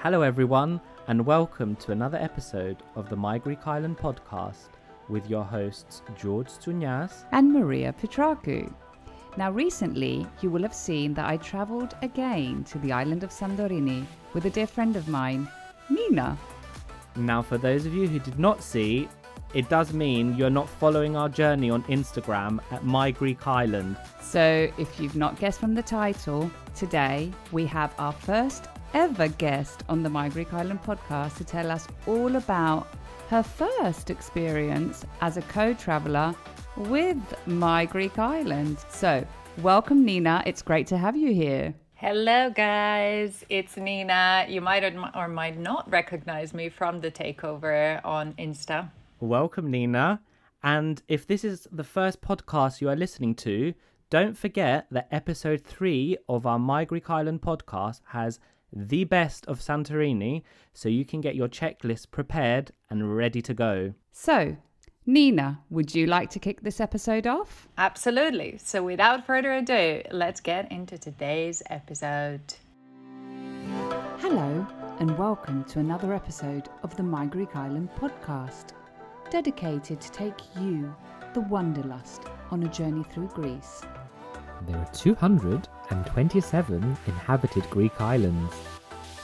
Hello everyone, and welcome to another episode of the My Greek Island podcast with your hosts George Tsounyas and Maria Petrakou. Now recently you will have seen that I travelled again to the island of Santorini with a dear friend of mine, Nina. Now for those of you who did not see, it does mean you're not following our journey on Instagram at My Greek Island. So if you've not guessed from the title, today we have our first ever guest on the My Greek Island podcast to tell us all about her first experience as a co-traveller with My Greek Island. So welcome Nina, it's great to have you here. Hello guys, it's Nina. You might or might not recognize me from the takeover on Insta. Welcome Nina, and if this is the first podcast you are listening to, don't forget that episode 3 of our My Greek Island podcast has the best of Santorini, so you can get your checklist prepared and ready to go. So, Nina, would you like to kick this episode off? Absolutely. So without further ado, let's get into today's episode. Hello, and welcome to another episode of the My Greek Island podcast, dedicated to take you, the wanderlust, on a journey through Greece. There are 227 inhabited Greek islands.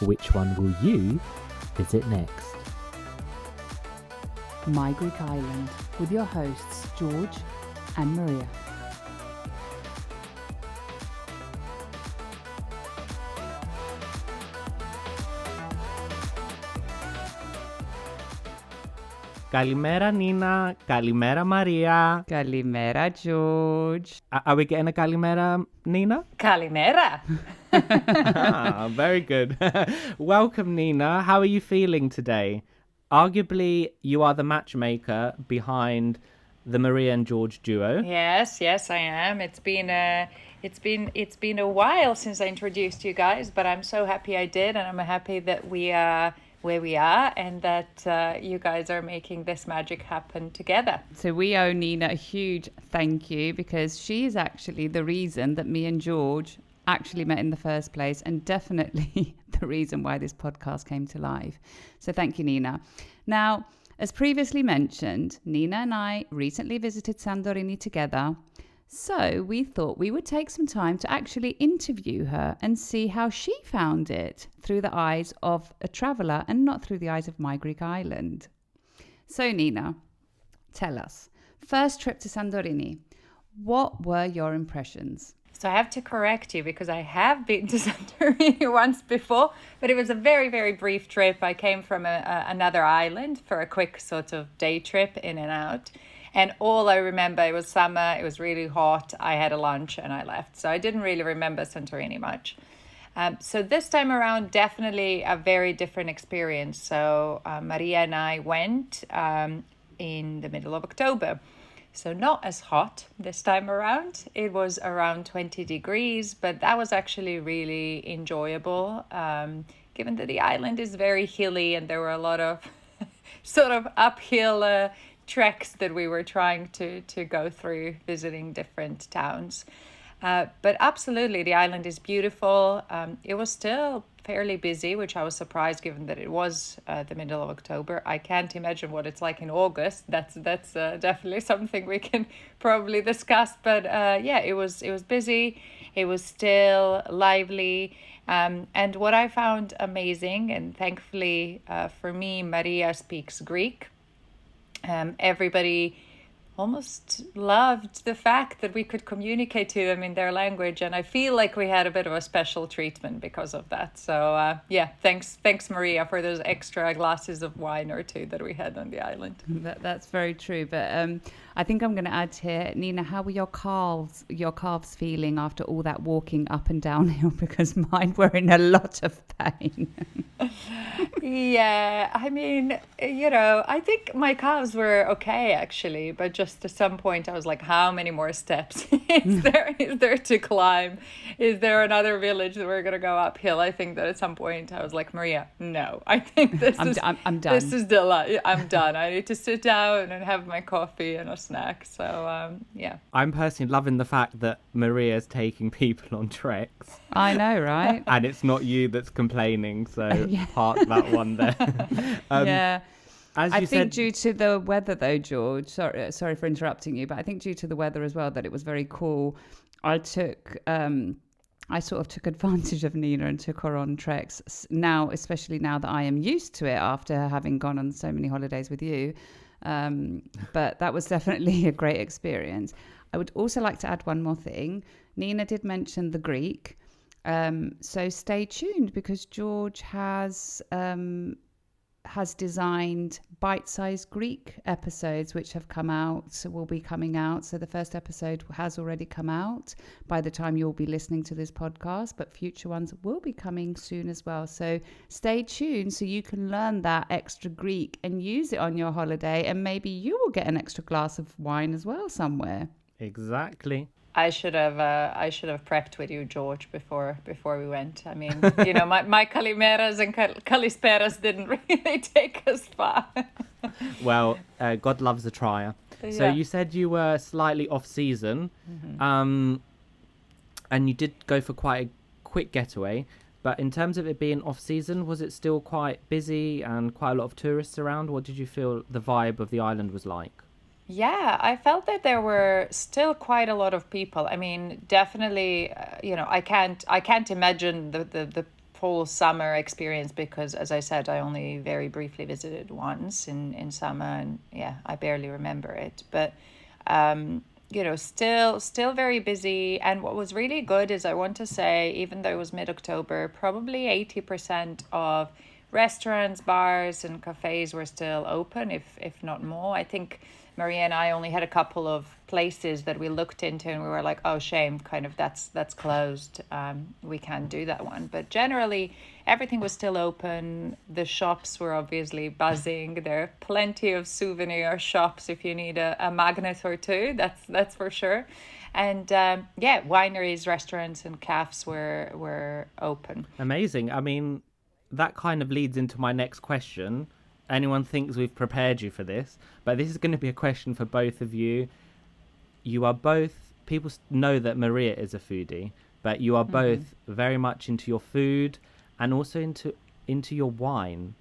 Which one will you visit next? My Greek Island, with your hosts George and Maria. Kalimera Nina, Kalimera Maria. Kalimera, George. Are we getting a Kalimera Nina? Kalimera. Very good. Welcome Nina, how are you feeling today? Arguably, you are the matchmaker behind the Maria and George duo. Yes, I am. It's been a while since I introduced you guys, but I'm so happy I did, and I'm happy that we are where we are and that you guys are making this magic happen together. So we owe Nina a huge thank you, because she is actually the reason that me and George actually met in the first place, and definitely the reason why this podcast came to life. So thank you, Nina. Now, as previously mentioned, Nina and I recently visited Santorini together. So we thought we would take some time to actually interview her and see how she found it through the eyes of a traveller and not through the eyes of My Greek Island. So Nina, tell us, first trip to Santorini, what were your impressions? So I have to correct you, because I have been to Santorini once before, but it was a very, very brief trip. I came from another island for a quick sort of day trip in and out. And all I remember, it was summer, it was really hot, I had a lunch and I left. So I didn't really remember Santorini much. So this time around, definitely a very different experience. So Maria and I went in the middle of October. So not as hot this time around. It was around 20 degrees, but that was actually really enjoyable, given that the island is very hilly and there were a lot of sort of uphill treks that we were trying to go through, visiting different towns. But absolutely, the island is beautiful. It was still fairly busy, which I was surprised given that it was the middle of October. I can't imagine what it's like in August. That's definitely something we can probably discuss. But it was busy. It was still lively. And what I found amazing, and thankfully for me, Maria speaks Greek. Everybody almost loved the fact that we could communicate to them in their language, and I feel like we had a bit of a special treatment because of that. So thanks Maria for those extra glasses of wine or two that we had on the island. That's very true. But I think I'm going to add here, Nina, how were your calves feeling after all that walking up and downhill? Because mine were in a lot of pain. Yeah, I mean, I think my calves were okay actually, but just at some point I was like, how many more steps is there to climb? Is there another village that we're going to go uphill? I think that at some point I was like, Maria, no, I think I'm done. This is I'm done. I need to sit down and have my coffee and a snack. So, yeah. I'm personally loving the fact that Maria's taking people on treks. I know, right? And it's not you that's complaining, so park that one there. Yeah. As you I think said, due to the weather, though, George. Sorry for interrupting you, but I think due to the weather as well, that it was very cool. I sort of took advantage of Nina and took her on treks. Now, especially now that I am used to it after having gone on so many holidays with you. But that was definitely a great experience. I would also like to add one more thing. Nina did mention the Greek. So stay tuned because George has designed bite-sized Greek episodes which have come out, will be coming out. So the first episode has already come out by the time you'll be listening to this podcast, but future ones will be coming soon as well. So stay tuned so you can learn that extra Greek and use it on your holiday, and maybe you will get an extra glass of wine as well somewhere. exactly. I should have prepped with you, George, before we went. I mean, my kalimeras and kalisperas didn't really take us far. Well, God loves a trier. So you said you were slightly off season, and you did go for quite a quick getaway. But in terms of it being off season, was it still quite busy and quite a lot of tourists around? What did you feel the vibe of the island was like? Yeah, I felt that there were still quite a lot of people. I mean, definitely, I can't imagine the full summer experience because, as I said, I only very briefly visited once in summer, and I barely remember it. But still very busy. And what was really good is, I want to say, even though it was mid-October, probably 80% of restaurants, bars, and cafes were still open, if not more. I think Maria and I only had a couple of places that we looked into and we were like, oh, shame, kind of that's closed. We can't do that one. But generally, everything was still open. The shops were obviously buzzing. There are plenty of souvenir shops if you need a magnet or two. That's for sure. And wineries, restaurants, and cafes were open. Amazing. I mean, that kind of leads into my next question. Anyone thinks we've prepared you for this, but this is going to be a question for both of you. You are both, people know that Maria is a foodie, but you are both very much into your food and also into your wine.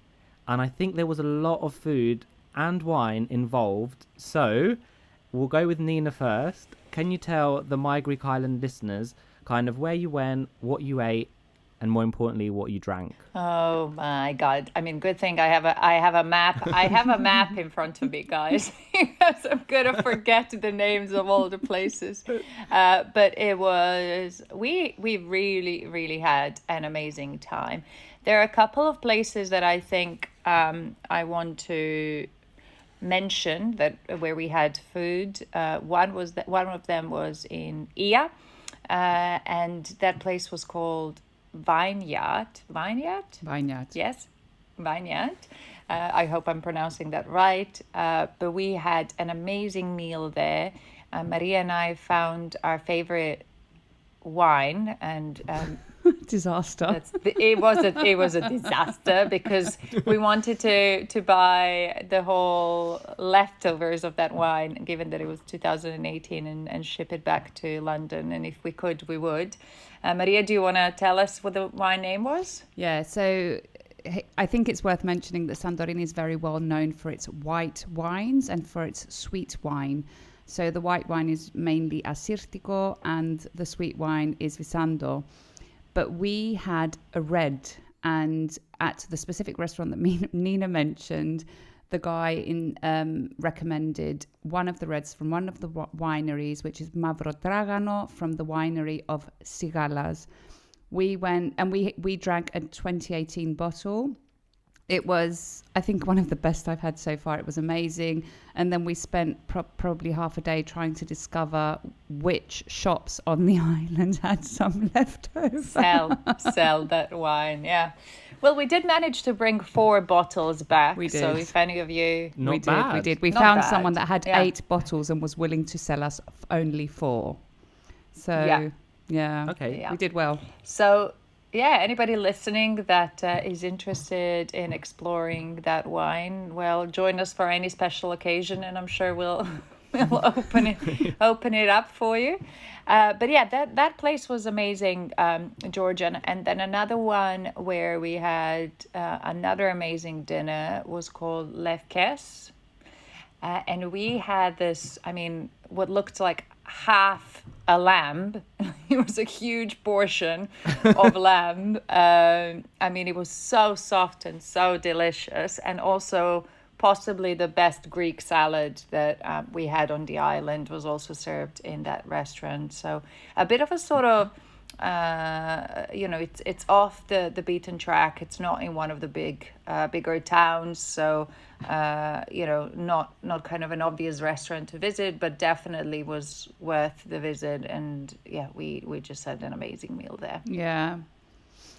And I think there was a lot of food and wine involved. So we'll go with Nina first. Can you tell the My Greek Island listeners kind of where you went, what you ate, and more importantly, what you drank? Oh my God! I mean, good thing I have a map. I have a map in front of me, guys. Because I'm gonna forget the names of all the places. But it was we really had an amazing time. There are a couple of places that I think I want to mention where we had food. One of them was in Ia, and that place was called Vineyard. Yes, Vineyard. I hope I'm pronouncing that right. But we had an amazing meal there. Maria and I found our favorite wine, and disaster. It was a disaster because we wanted to buy the whole leftovers of that wine, given that it was 2018, and ship it back to London. And if we could, we would. Maria, do you want to tell us what the wine name was? Yeah, so I think it's worth mentioning that Santorini is very well known for its white wines and for its sweet wine. So the white wine is mainly Assyrtiko and the sweet wine is Visando. But we had a red, and at the specific restaurant that Nina mentioned, the guy recommended one of the reds from one of the wineries, which is Mavro Dragano from the winery of Sigalas. We went and we drank a 2018 bottle, It was, I think, one of the best I've had so far. It was amazing. And then we spent probably half a day trying to discover which shops on the island had some left over. Sell that wine, yeah. Well, we did manage to bring 4 bottles back. We did. So if any of you... Not bad. We did. We Not found bad. someone that had Yeah. 8 bottles and was willing to sell us only 4. So, yeah. Okay. Yeah. We did well. So, yeah, anybody listening that is interested in exploring that wine, well, join us for any special occasion, and I'm sure we'll open it up for you. But yeah, that place was amazing, George. And then another one where we had another amazing dinner was called Lefkes. And we had this, I mean, what looked like half a lamb. It was a huge portion of lamb. I mean, it was so soft and so delicious, and also possibly the best Greek salad that we had on the island was also served in that restaurant. So a bit of a sort of it's off the beaten track. It's not in one of the bigger towns, so not kind of an obvious restaurant to visit, but definitely was worth the visit. And yeah, we just had an amazing meal there. Yeah.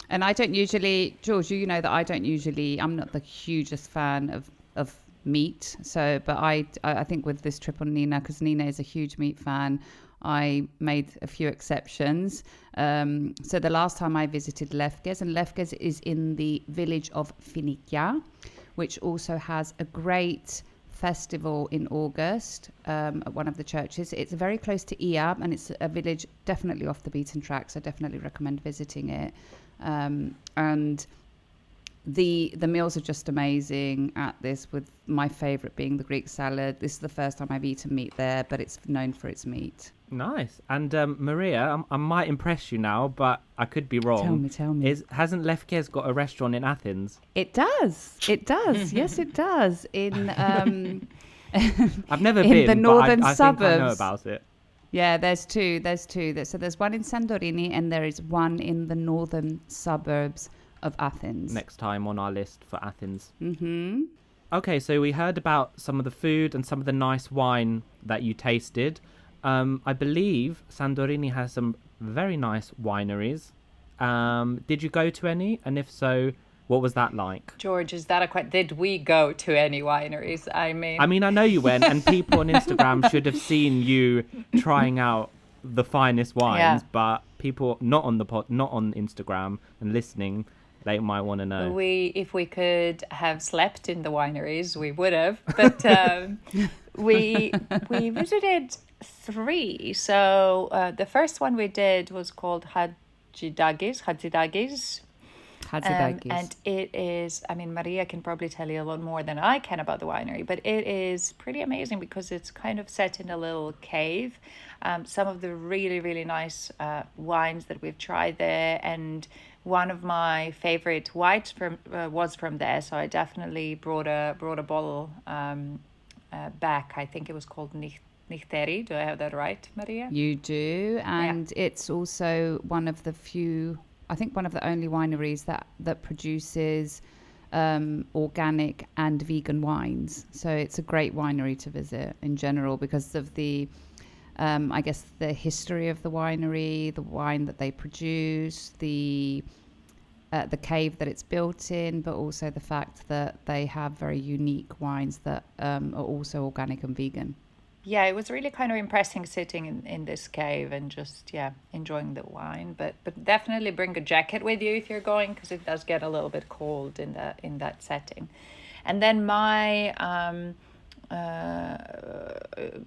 And I don't usually, George, you know that I'm not the hugest fan of meat. So, but I think with this trip on Nina, because Nina is a huge meat fan, I made a few exceptions. So the last time I visited Lefkes, and Lefkes is in the village of Finikia, which also has a great festival in August at one of the churches. It's very close to Iab, and it's a village definitely off the beaten track, so I definitely recommend visiting it. And the meals are just amazing at this, with my favorite being the Greek salad. This is the first time I've eaten meat there, but it's known for its meat. Nice. And Maria, I might impress you now, but I could be wrong. Tell me. Hasn't Lefkes got a restaurant in Athens? It does. Yes, it does. In I've never in been, the northern but I suburbs. think I know about it. Yeah, there's two. So there's one in Santorini, and there is one in the northern suburbs of Athens. Next time on our list for Athens. Mm-hmm. Okay, so we heard about some of the food and some of the nice wine that you tasted. I believe Santorini has some very nice wineries. Did you go to any? And if so, what was that like? George, is that did we go to any wineries? I mean, I know you went, and people on Instagram should have seen you trying out the finest wines, but people not on Instagram and listening, they might want to know. If we could have slept in the wineries, we would have. But we visited 3. So the first one we did was called Hadzidagis. And it is, I mean, Maria can probably tell you a lot more than I can about the winery, but it is pretty amazing because it's kind of set in a little cave. Some of the really, really nice wines that we've tried there, and one of my favorite whites was from there. So I definitely brought a bottle back. I think it was called Nichteri. Do I have that right, Maria? You do, and it's also one of the few, I think one of the only wineries that produces organic and vegan wines. So it's a great winery to visit in general because of the, I guess, the history of the winery, the wine that they produce, the cave that it's built in, but also the fact that they have very unique wines that are also organic and vegan. Yeah, it was really kind of impressive sitting in this cave and just, enjoying the wine. But definitely bring a jacket with you if you're going, because it does get a little bit cold in that setting. And then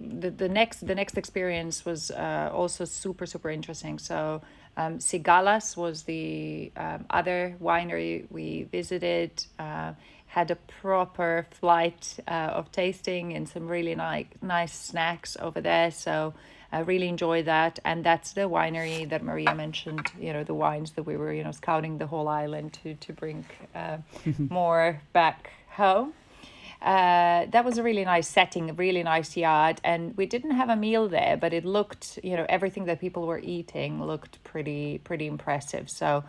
the next experience was also super, super interesting. So Sigalas was the other winery we visited. Had a proper flight of tasting and some really nice snacks over there. So I really enjoyed that. And that's the winery that Maria mentioned, the wines that we were, scouting the whole island to bring more back home. That was a really nice setting, a really nice yard. And we didn't have a meal there, but it looked, everything that people were eating looked pretty impressive. So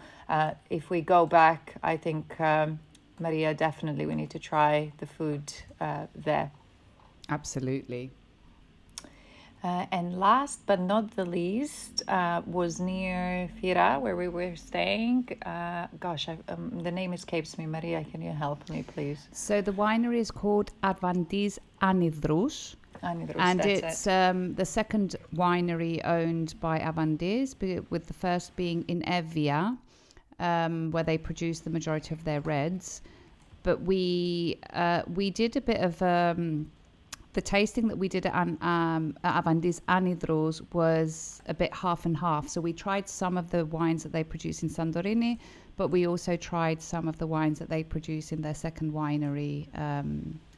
if we go back, I think Maria, definitely we need to try the food there. Absolutely. And last but not the least was near Fira, where we were staying. The name escapes me. Maria, can you help me, please? So the winery is called Advantis Anidrous. And it's the second winery owned by Avantis, with the first being in Evia, where they produce the majority of their reds. But we did a bit of the tasting that we did at Avantis Anidrous was a bit half and half. So we tried some of the wines that they produce in Santorini, but we also tried some of the wines that they produce in their second winery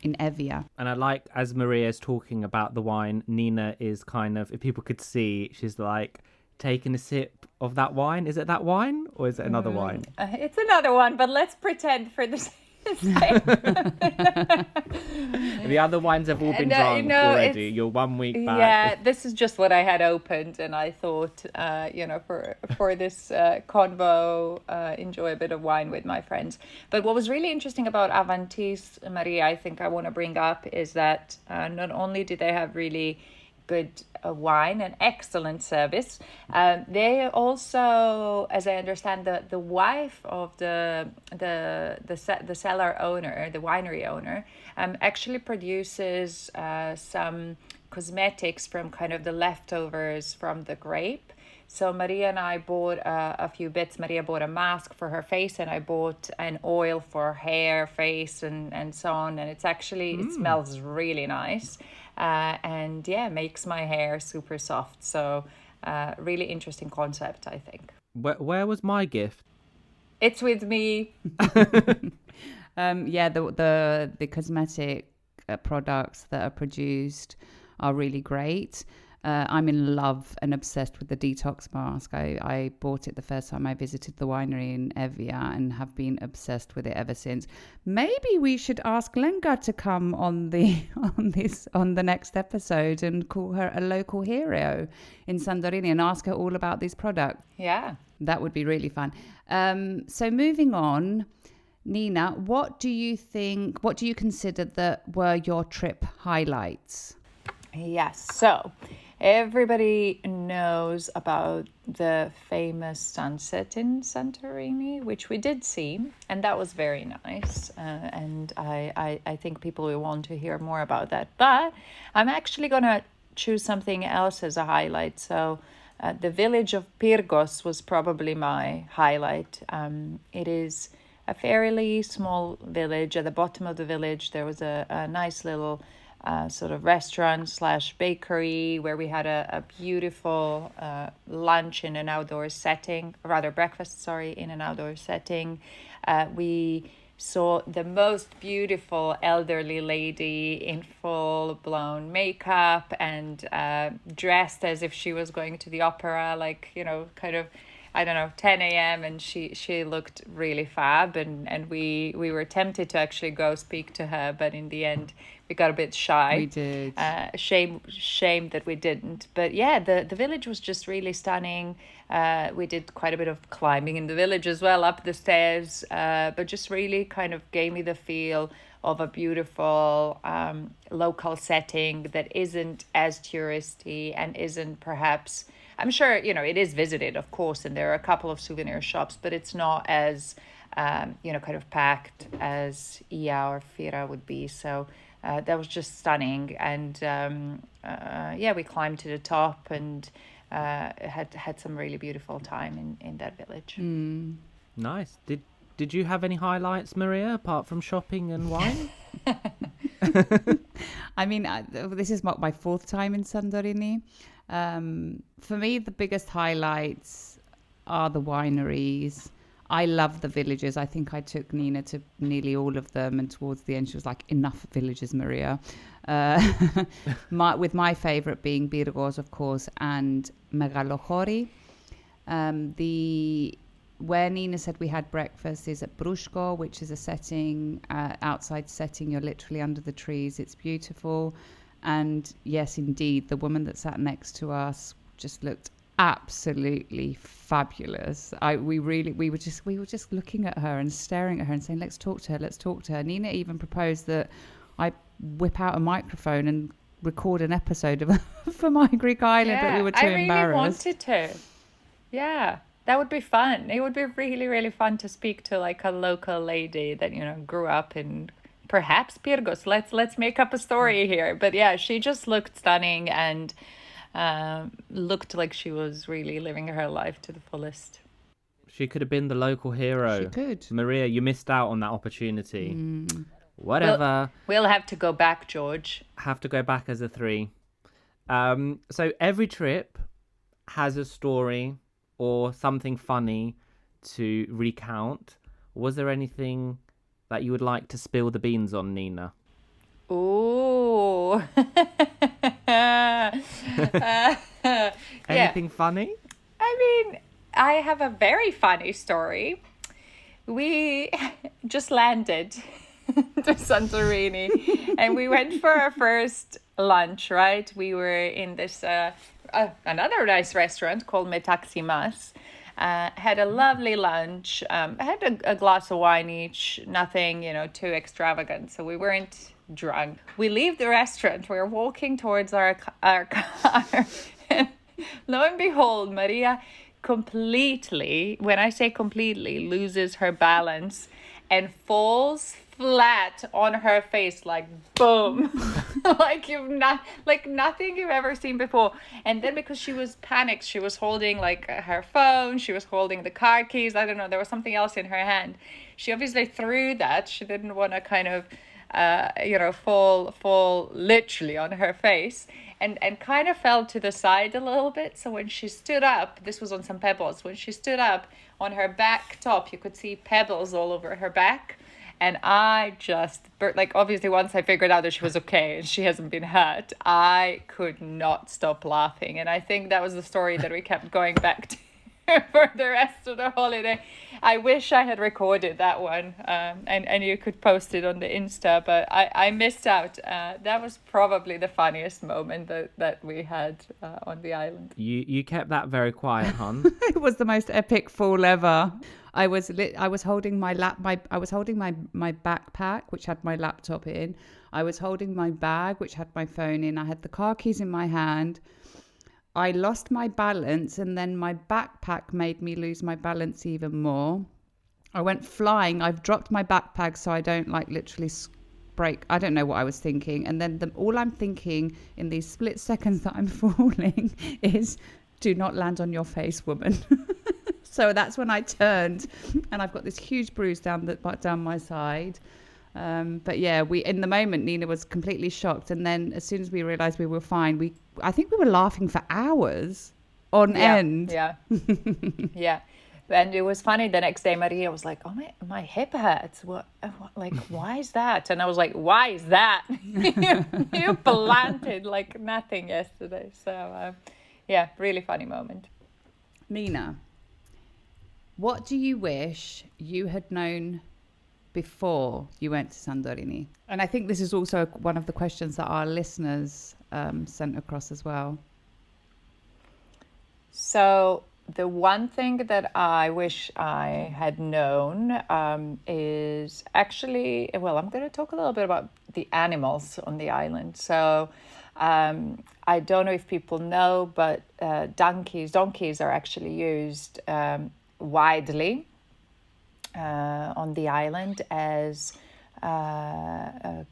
in Evia. And I like, as Maria's talking about the wine, Nina is kind of, if people could see, she's like taking a sip of that wine. Is it that wine or is it another wine? It's another one, but let's pretend for the The other wines have all been drunk already. You're 1 week back. Yeah, this is just what I had opened, and I thought, for this convo, enjoy a bit of wine with my friends. But what was really interesting about Avantis, Maria, I think I want to bring up is that not only did they have really good wine and excellent service. They also, as I understand, the wife of the cellar owner, the winery owner, actually produces some cosmetics from kind of the leftovers from the grape. So Maria and I bought a few bits. Maria bought a mask for her face, and I bought an oil for hair, face, and so on. And it's actually, it smells really nice. And yeah, makes my hair super soft. So really interesting concept, I think. Where was my gift? It's with me. The cosmetic products that are produced are really great. I'm in love and obsessed with the detox mask. I bought it the first time I visited the winery in Evia and have been obsessed with it ever since. Maybe we should ask Lenka to come on the next episode and call her a local hero in Santorini and ask her all about these products. Yeah. That would be really fun. So moving on, Nina, what do you consider that were your trip highlights? Yes, so everybody knows about the famous sunset in Santorini, which we did see, and that was very nice. And I think people will want to hear more about that. But I'm actually going to choose something else as a highlight. So the village of Pyrgos was probably my highlight. It is a fairly small village. At the bottom of the village, there was a nice little sort of restaurant / bakery where we had a beautiful lunch in an outdoor setting, rather breakfast, in an outdoor setting. We saw the most beautiful elderly lady in full blown makeup and dressed as if she was going to the opera, like, kind of, I don't know, 10 a.m. and she looked really fab, and we were tempted to actually go speak to her, but in the end we got a bit shy. We did. Shame that we didn't. But yeah, the village was just really stunning. We did quite a bit of climbing in the village as well, up the stairs, but just really kind of gave me the feel of a beautiful local setting that isn't as touristy and isn't perhaps, I'm sure, it is visited, of course, and there are a couple of souvenir shops, but it's not as, kind of packed as Ia or Fira would be. So that was just stunning. And we climbed to the top and had some really beautiful time in that village. Nice. Did you have any highlights, Maria, apart from shopping and wine? I mean, this is my fourth time in Santorini. For me, the biggest highlights are the wineries. I love the villages. I think I took Nina to nearly all of them, and towards the end she was like, enough villages, Maria. With my favourite being Pyrgos, of course, and Megalochori. Where Nina said we had breakfast is at Brushko, which is a setting, outside setting. You're literally under the trees. It's beautiful. And yes, indeed, the woman that sat next to us just looked absolutely fabulous. We were just looking at her and staring at her and saying, let's talk to her. Nina even proposed that I whip out a microphone and record an episode of for my Greek island, but we were too embarrassed. I really wanted to. Yeah, that would be fun. It would be really, really fun to speak to like a local lady that, grew up in perhaps Pyrgos. Let's make up a story here. But yeah, she just looked stunning and looked like she was really living her life to the fullest. She could have been the local hero. She could. Maria, you missed out on that opportunity. Whatever. We'll have to go back, George. Have to go back as a 3. So every trip has a story or something funny to recount. Was there anything that you would like to spill the beans on, Nina? Ooh. Anything funny? I mean, I have a very funny story. We just landed to Santorini and we went for our first lunch, right? We were in this another nice restaurant called Metaximas. Had a lovely lunch, had a glass of wine each, nothing, too extravagant. So we weren't drunk. We leave the restaurant, we're walking towards our car. And lo and behold, Maria completely, when I say completely, loses her balance and falls flat on her face, like boom. like nothing you've ever seen before. And then because she was panicked, she was holding like her phone, she was holding the car keys, I don't know, there was something else in her hand. She obviously threw that. She didn't want to kind of fall literally on her face, and kind of fell to the side a little bit. So when she stood up, this was on some pebbles, when she stood up, on her back top you could see pebbles all over her back. And I just, obviously once I figured out that she was okay and she hasn't been hurt, I could not stop laughing. And I think that was the story that we kept going back to for the rest of the holiday. I wish I had recorded that one and you could post it on the Insta, but I missed out. That was probably the funniest moment that we had on the island. You kept that very quiet, hon. It was the most epic fall ever. I was holding my backpack, which had my laptop in. I was holding my bag, which had my phone in. I had the car keys in my hand. I lost my balance, and then my backpack made me lose my balance even more. I went flying. I've dropped my backpack so I don't literally break. I don't know what I was thinking. And then all I'm thinking in these split seconds that I'm falling is, do not land on your face, woman. So that's when I turned, and I've got this huge bruise down my side. But yeah, in the moment, Nina was completely shocked, and then as soon as we realised we were fine, I think we were laughing for hours on end. Yeah, yeah. And it was funny. The next day, Maria was like, "Oh, my hip hurts. What? Why is that?" And I was like, "Why is that? you planted like nothing yesterday." So, yeah, really funny moment. Nina, what do you wish you had known before you went to Santorini? And I think this is also one of the questions that our listeners sent across as well. So the one thing that I wish I had known is actually, I'm going to talk a little bit about the animals on the island. So I don't know if people know, but donkeys are actually used widely on the island as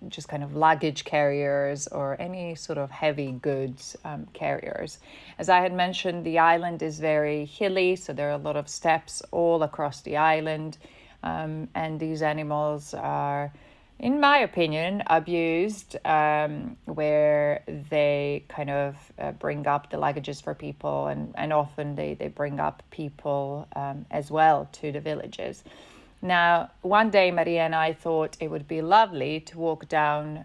just kind of luggage carriers or any sort of heavy goods carriers. As I had mentioned, the island is very hilly, so there are a lot of steps all across the island, and these animals are, in my opinion, abused, where they kind of bring up the luggages for people, and often they bring up people as well to the villages. Now, one day Maria and I thought it would be lovely to walk down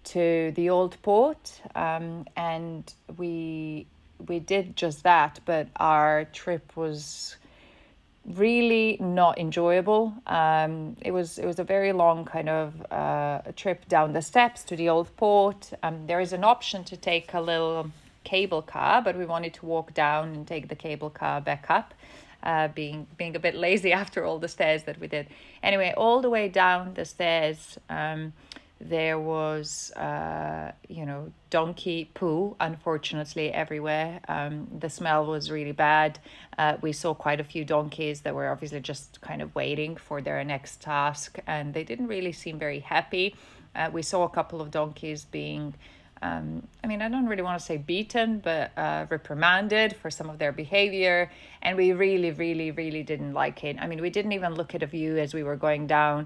to the old port, and we did just that, but our trip was really not enjoyable. It was a very long kind of a trip down the steps to the old port. There is an option to take a little cable car, but we wanted to walk down and take the cable car back up, being a bit lazy after all the stairs that we did. Anyway, all the way down the stairs, there was, donkey poo, unfortunately, everywhere. The smell was really bad. We saw quite a few donkeys that were obviously just kind of waiting for their next task, and they didn't really seem very happy. We saw a couple of donkeys being, I don't really want to say beaten, but reprimanded for some of their behavior. And we really, really, really didn't like it. I mean, we didn't even look at a view as we were going down.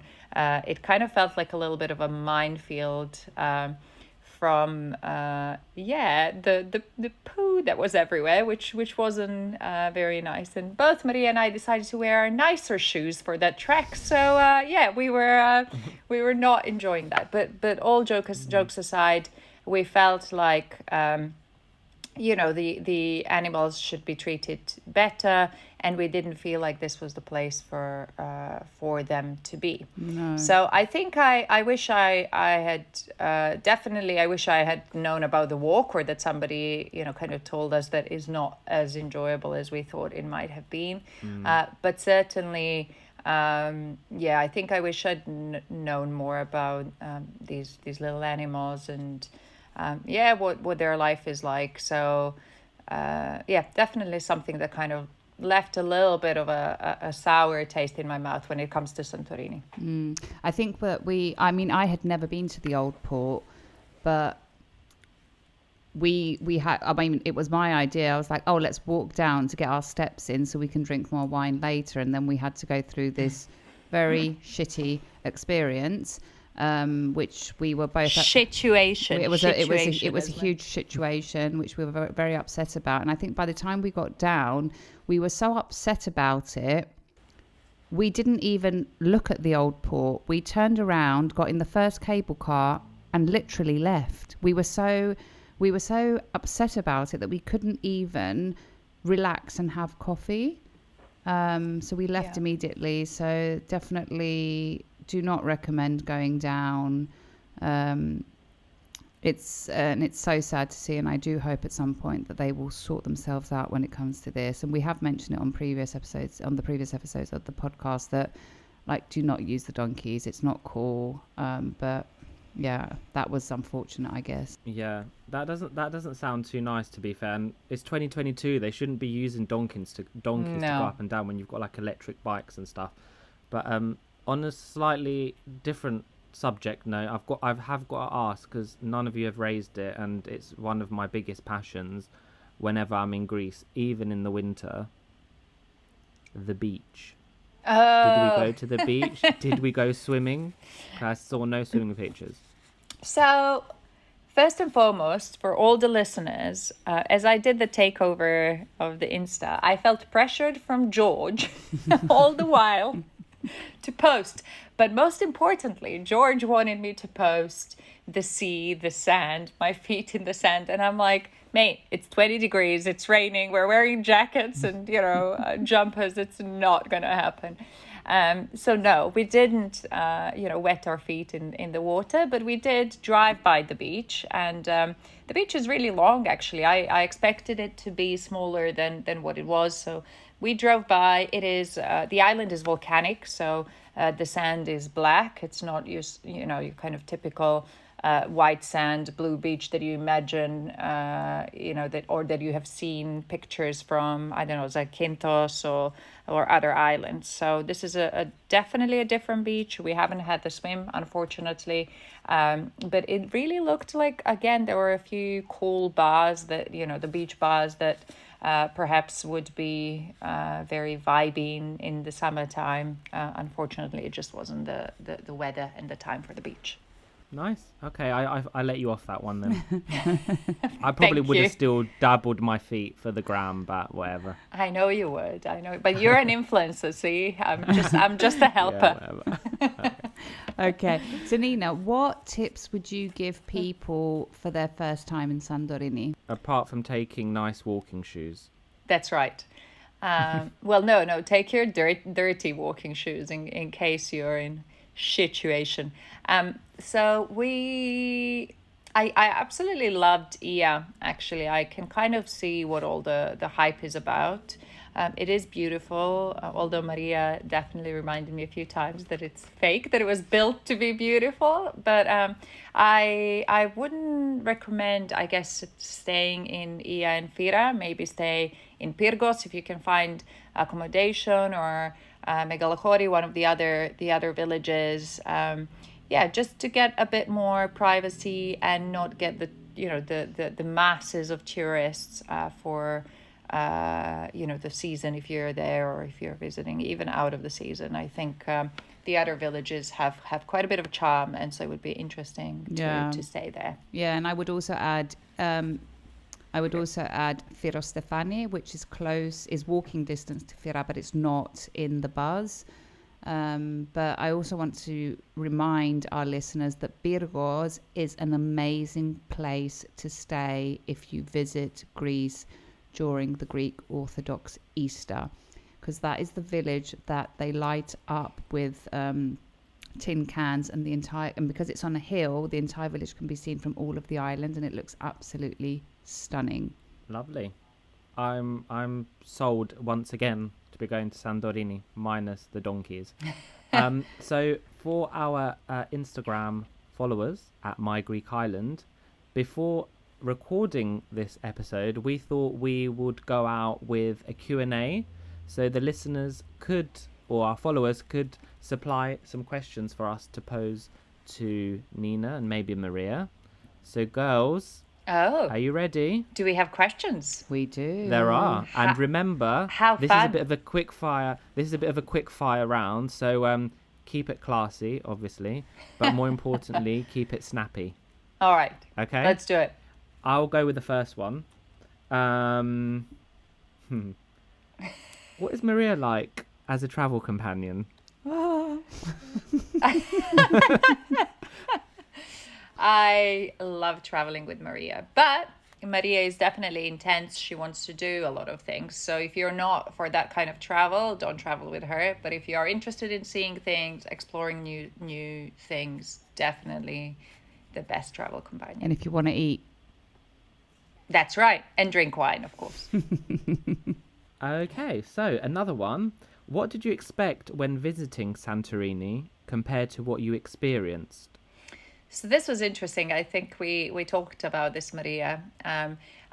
It kind of felt like a little bit of a minefield from, the poo that was everywhere, which wasn't very nice. And both Maria and I decided to wear our nicer shoes for that trek. So, we were not enjoying that. But all jokes aside, we felt like, the animals should be treated better, and we didn't feel like this was the place for them to be. No. So I think I wish I had definitely, I wish I had known about the walk, or that somebody, kind of told us that is not as enjoyable as we thought it might have been. But certainly, I think I wish I'd known more about these little animals and what their life is like. So definitely something that kind of left a little bit of a sour taste in my mouth when it comes to Santorini. I think that I had never been to the old port, but we had, it was my idea. I was like, oh, let's walk down to get our steps in so we can drink more wine later. And then we had to go through this very shitty experience, which we were both situation. It was a huge situation, which we were very, very upset about. And I think by the time we got down, we were so upset about it, we didn't even look at the old port. We turned around, got in the first cable car, and literally left. We were so upset about it that we couldn't even relax and have coffee. So we left immediately. So definitely do not recommend going down. It's so sad to see, and I do hope at some point that they will sort themselves out when it comes to this. And we have mentioned it on the previous episodes of the podcast that, like, do not use the donkeys. It's not cool. But yeah, that was unfortunate, I guess. Yeah, that doesn't sound too nice, to be fair. And it's 2022. They shouldn't be using donkeys to go up and down when you've got like electric bikes and stuff. But on a slightly different subject note, I have got to ask, because none of you have raised it, and it's one of my biggest passions whenever I'm in Greece, even in the winter. The beach. Did we go to the beach? Did we go swimming? I saw no swimming pictures. So, first and foremost, for all the listeners, as I did the takeover of the Insta, I felt pressured from George all the while to post. But most importantly, George wanted me to post the sea, the sand, my feet in the sand. And I'm like, mate, it's 20 degrees, it's raining, we're wearing jackets and, jumpers. It's not going to happen. So no, we didn't, wet our feet in the water, but we did drive by the beach. And the beach is really long, actually. I expected it to be smaller than what it was. So we drove by. It is, the island is volcanic, so the sand is black. It's not your kind of typical white sand, blue beach that you imagine, that you have seen pictures from, I don't know, Zakynthos or other islands. So this is definitely a different beach. We haven't had the swim, unfortunately, but it really looked like, again, there were a few cool bars that, the beach bars that perhaps would be very vibey in the summertime. Unfortunately, it just wasn't the weather and the time for the beach. Nice. Okay, I let you off that one then. I probably would have still dabbled my feet for the gram, but whatever. I know you would. I know, but you're an influencer. See, I'm just a helper. Yeah, Okay, so Nina, what tips would you give people for their first time in Santorini? Apart from taking nice walking shoes. That's right. Well, no, take your dirty walking shoes in case you're in situation. So I absolutely loved Ia, actually. I can kind of see what all the hype is about. It is beautiful, although Maria definitely reminded me a few times that it's fake, that it was built to be beautiful. But I wouldn't recommend, I guess, staying in Ia and Fira. Maybe stay in Pyrgos if you can find accommodation, or Megalachori, one of the other villages. Yeah, just to get a bit more privacy and not get the masses of tourists for the season, if you're there or if you're visiting even out of the season. I think the other villages have quite a bit of charm, and so it would be interesting to stay there. Yeah, and I would also add Firostefani, which is walking distance to Fira, but it's not in the buzz. But I also want to remind our listeners that Pyrgos is an amazing place to stay if you visit Greece during the Greek Orthodox Easter, because that is the village that they light up with tin cans, and because it's on a hill, the entire village can be seen from all of the islands, and it looks absolutely stunning. Lovely. I'm sold once again to be going to Santorini, minus the donkeys. So for our Instagram followers at My Greek Island, before recording this episode, we thought we would go out with a Q&A, so the listeners could, or our followers could, supply some questions for us to pose to Nina and maybe Maria. So girls, are you ready? Do we have questions? We do. There are. And remember, this is a bit of a quick fire. This is a bit of a quick fire round. So keep it classy, obviously, but more importantly, keep it snappy. All right. Okay. Let's do it. I'll go with the first one. What is Maria like as a travel companion? I love traveling with Maria, but Maria is definitely intense. She wants to do a lot of things. So if you're not for that kind of travel, don't travel with her. But if you are interested in seeing things, exploring new things, definitely the best travel companion. And if you want to eat. That's right. And drink wine, of course. Okay, so another one. What did you expect when visiting Santorini compared to what you experienced? So this was interesting. I think we talked about this, Maria.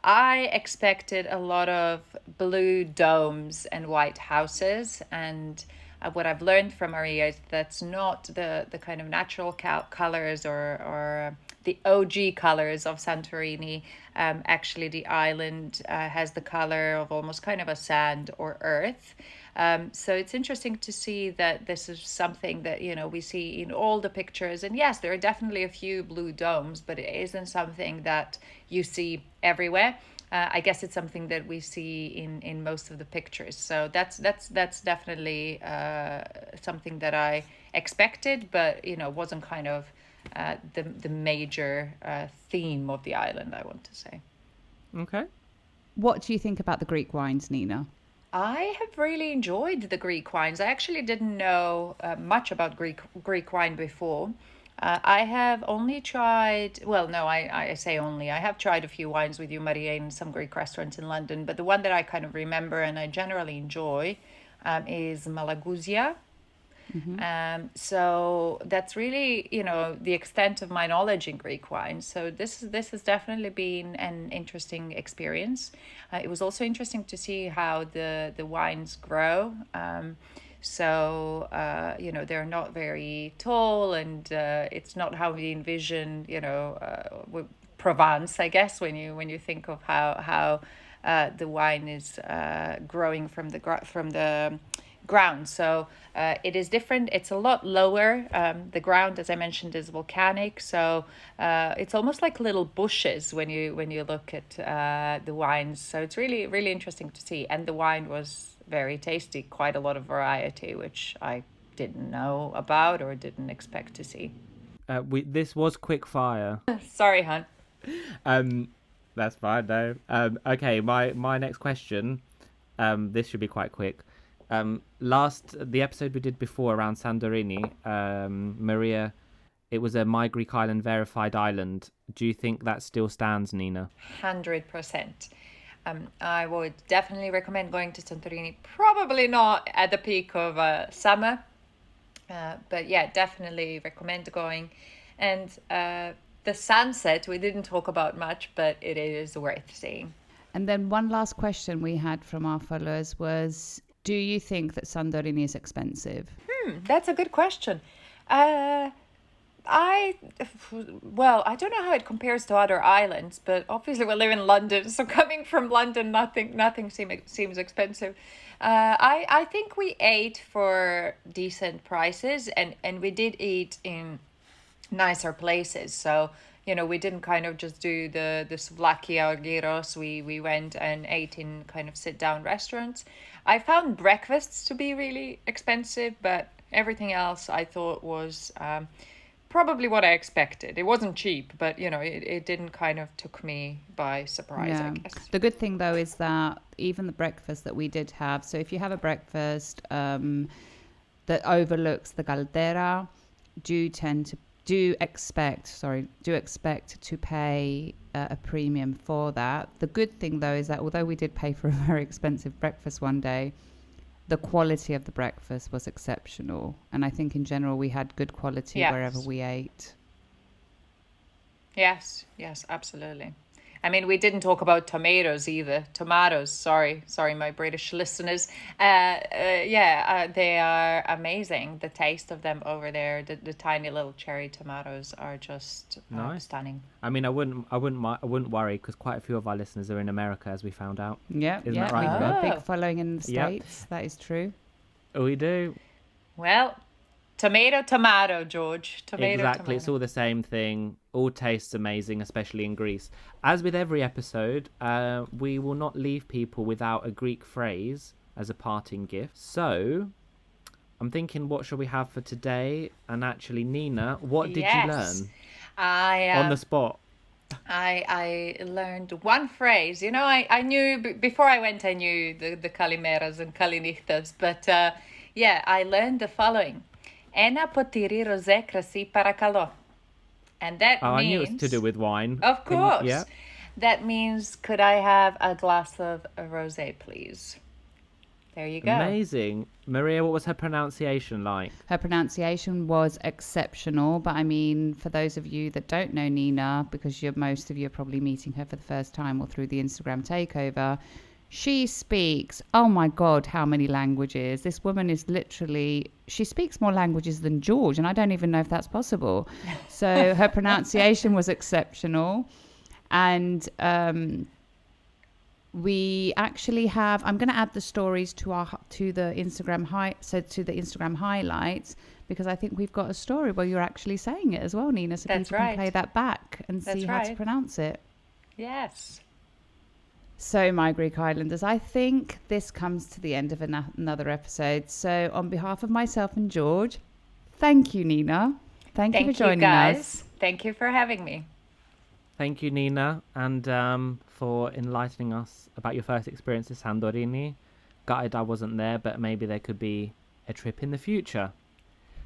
I expected a lot of blue domes and white houses, and what I've learned from Maria is that's not the kind of natural colors or the OG colors of Santorini. Actually, the island has the color of almost kind of a sand or earth. So it's interesting to see that this is something that, we see in all the pictures. And yes, there are definitely a few blue domes, but it isn't something that you see everywhere. I guess it's something that we see in most of the pictures. So that's definitely something that I expected, but, wasn't kind of the major theme of the island, I want to say. Okay. What do you think about the Greek wines, Nina? I have really enjoyed the Greek wines. I actually didn't know much about Greek wine before. I have only tried, well, no, I say only. I have tried a few wines with you, Maria, in some Greek restaurants in London. But the one that I kind of remember and I generally enjoy is Malagousia. Mm-hmm. So that's really, the extent of my knowledge in Greek wine. So this has definitely been an interesting experience. It was also interesting to see how the wines grow. So they're not very tall, and it's not how we envision, Provence, I guess, when you think of how the wine is growing from the ground. So it is different. It's a lot lower. The ground, as I mentioned, is volcanic. So it's almost like little bushes when you look at the wines. So it's really, really interesting to see. And the wine was very tasty, quite a lot of variety, which I didn't know about or didn't expect to see. This was quick fire. Sorry, hon. That's fine though. Okay, my next question. This should be quite quick. The episode we did before around Santorini, Maria it was a My Greek Island verified island. Do you think that still stands, Nina? 100%. I would definitely recommend going to Santorini. Probably not at the peak of summer, but yeah, definitely recommend going. And the sunset, we didn't talk about much, but it is worth seeing. And then one last question we had from our followers was, do you think that Santorini is expensive? That's a good question. I don't know how it compares to other islands, but obviously we live in London, so coming from London, nothing seems expensive. I think we ate for decent prices, and we did eat in nicer places. So, you know, we didn't kind of just do the souvlaki or gyros. We went and ate in kind of sit-down restaurants. I found breakfasts to be really expensive, but everything else I thought was probably what I expected. It wasn't cheap, but, you know, it didn't kind of took me by surprise, I guess. The good thing, though, is that even the breakfast that we did have, so if you have a breakfast that overlooks the caldera, do expect to pay a premium for that. The good thing, though, is that although we did pay for a very expensive breakfast one day, the quality of the breakfast was exceptional. And I think in general we had good quality wherever we ate. Yes, absolutely. I mean, we didn't talk about tomatoes either. Tomatoes, sorry, my British listeners. They are amazing. The taste of them over there, the tiny little cherry tomatoes are just stunning. I mean, I wouldn't worry because quite a few of our listeners are in America, as we found out. Yeah, Isn't that right? We've got a big following in the States. Yep. That is true. We do. Well, tomato, George. Exactly. It's all the same thing. All tastes amazing, especially in Greece. As with every episode, we will not leave people without a Greek phrase as a parting gift. So, I'm thinking, what shall we have for today? And actually, Nina, what did you learn? On the spot. I learned one phrase. You know, I knew, before I went, I knew the kalimeras and kalinichtas. But I learned the following. Ένα potíri, ροζέ, κρασί, παρακαλώ. And that means... I knew it was to do with wine. Of course. That means, could I have a glass of rosé, please? There you go. Amazing. Maria, what was her pronunciation like? Her pronunciation was exceptional. But I mean, for those of you that don't know Nina, because most of you are probably meeting her for the first time or through the Instagram takeover, she speaks, oh my God, how many languages. This woman is literally, she speaks more languages than George, and I don't even know if that's possible. So her pronunciation was exceptional. And we actually have, I'm going to add the stories to the Instagram highlights, because I think we've got a story where you're actually saying it as well, Nina. So people can play that back and see how to pronounce it. Yes. So, my Greek Islanders, I think this comes to the end of another episode. So, on behalf of myself and George, thank you, Nina. Thank you for joining us. Thank you for having me. Thank you, Nina, and for enlightening us about your first experience at Santorini. Gutted I wasn't there, but maybe there could be a trip in the future.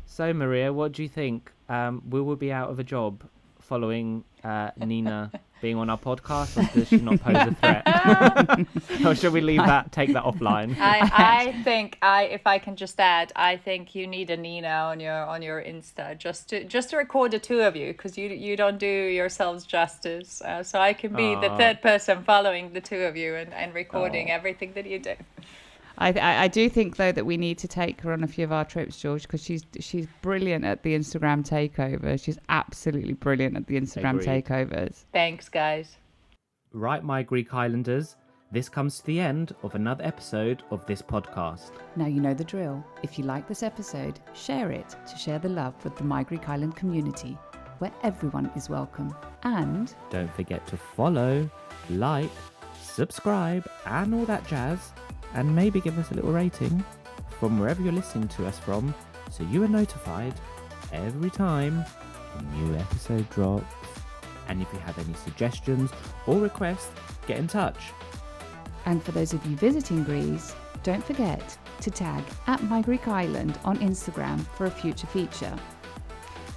So, Maria, what do you think? We will be out of a job following Nina being on our podcast, or does she not pose a threat? Or should we take that offline? I think if I can just add, I think you need a Nina on your Insta just to record the two of you, because you don't do yourselves justice. So I can be the third person following the two of you and recording everything that you do. I do think, though, that we need to take her on a few of our trips, George, because she's brilliant at the Instagram takeovers. She's absolutely brilliant at the Instagram takeovers. Thanks, guys. Right, my Greek Islanders, this comes to the end of another episode of this podcast. Now you know the drill. If you like this episode, share it to share the love with the My Greek Island community, where everyone is welcome. And don't forget to follow, like, subscribe, and all that jazz. And maybe give us a little rating from wherever you're listening to us from, so you are notified every time a new episode drops. And if you have any suggestions or requests, get in touch. And for those of you visiting Greece, don't forget to tag @MyGreekIsland on Instagram for a future feature.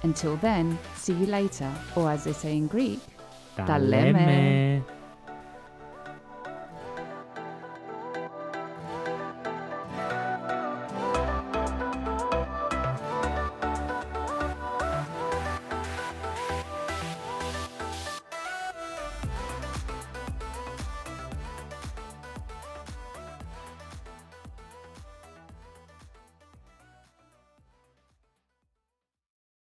Until then, see you later, or as they say in Greek, Τα λέμε.